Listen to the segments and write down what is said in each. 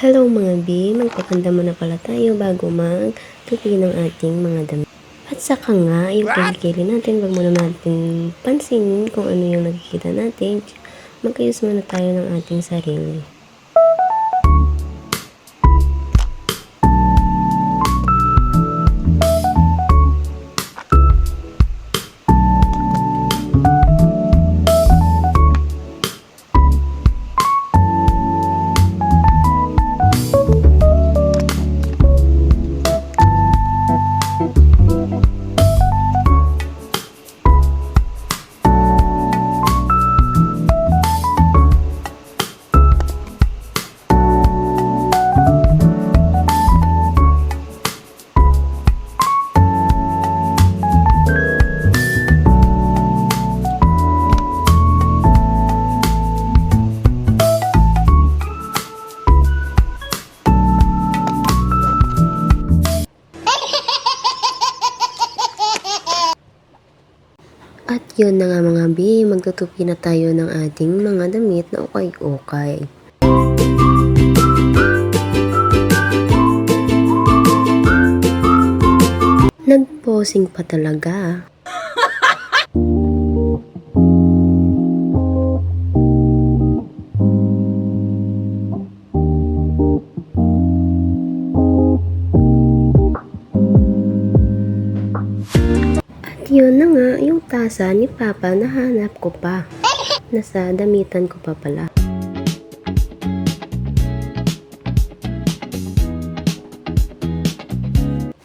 Hello mga B, magpaganda muna pala tayo bago magtupi ng ating mga damit. At saka nga, yung kilikili natin, wag muna natin pansinin kung ano yung nakikita natin. Magkayos muna tayo ng ating sarili. At yun na nga mga B, magtutupi na tayo ng ating mga damit na ukay-ukay. Nag-posing pa talaga. Yun na nga, yung tasa ni Papa nahanap ko pa. Nasa damitan ko pa pala.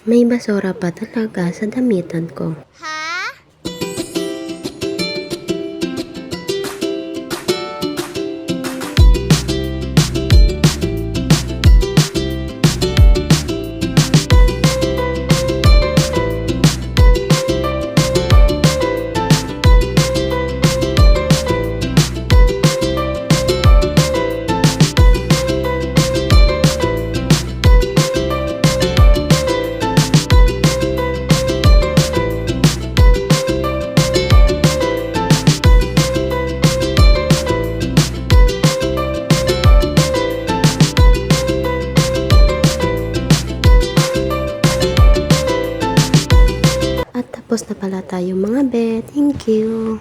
May basura pa talaga sa damitan ko. Tapos na pala tayo mga be. Thank you.